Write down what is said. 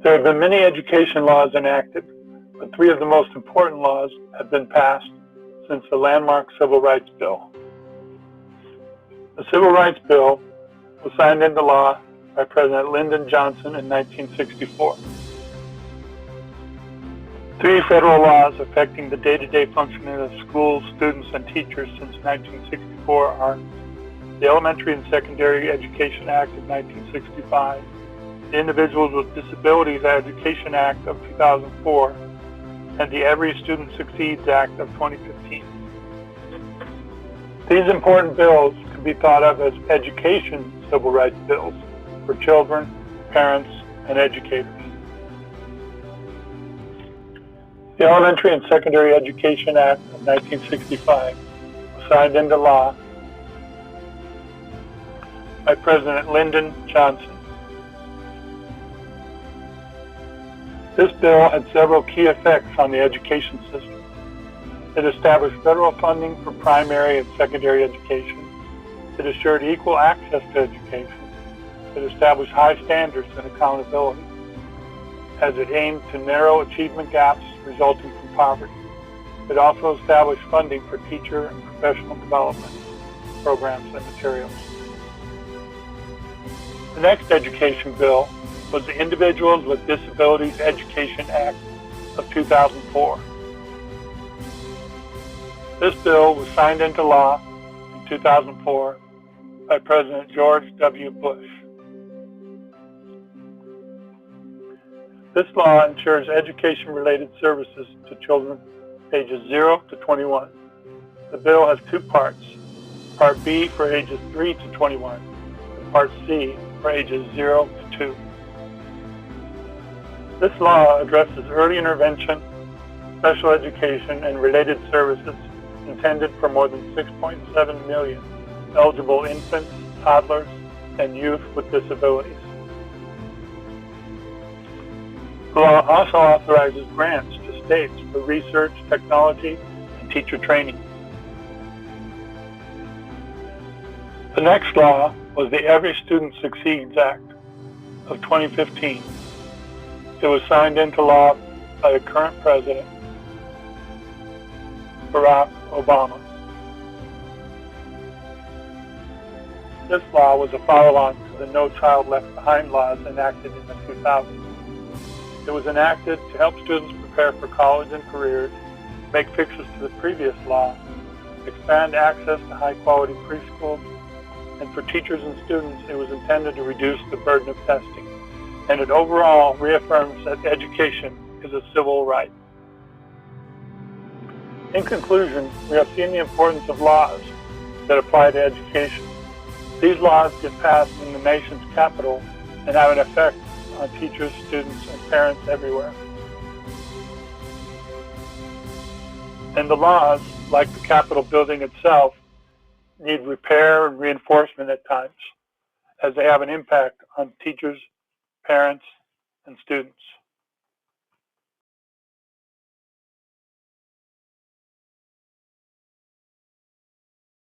There have been many education laws enacted, but three of the most important laws have been passed since the landmark Civil Rights Bill. The Civil Rights Bill was signed into law by President Lyndon Johnson in 1964. Three federal laws affecting the day-to-day functioning of schools, students, and teachers since 1964 are the Elementary and Secondary Education Act of 1965, the Individuals with Disabilities Education Act of 2004, and the Every Student Succeeds Act of 2015. These important bills can be thought of as education civil rights bills for children, parents, and educators. The Elementary and Secondary Education Act of 1965 was signed into law by President Lyndon Johnson. This bill had several key effects on the education system. It established federal funding for primary and secondary education. It assured equal access to education. It established high standards and accountability, as it aimed to narrow achievement gaps resulting from poverty. It also established funding for teacher and professional development programs and materials. The next education bill was the Individuals with Disabilities Education Act of 2004. This bill was signed into law in 2004 by President George W. Bush. This law ensures education-related services to children ages 0 to 21. The bill has two parts, Part B for ages 3 to 21, and Part C for ages 0 to 2. This law addresses early intervention, special education, and related services intended for more than 6.7 million eligible infants, toddlers, and youth with disabilities. The law also authorizes grants to states for research, technology, and teacher training. The next law was the Every Student Succeeds Act of 2015. It was signed into law by the current president, Barack Obama. This law was a follow-on to the No Child Left Behind laws enacted in the 2000s. It was enacted to help students prepare for college and careers, make fixes to the previous law, expand access to high-quality preschools, and for teachers and students, it was intended to reduce the burden of testing, and it overall reaffirms that education is a civil right. In conclusion, we have seen the importance of laws that apply to education. These laws get passed in the nation's capital and have an effect on teachers, students, and parents everywhere. And the laws, like the Capitol building itself, need repair and reinforcement at times, as they have an impact on teachers, parents, and students.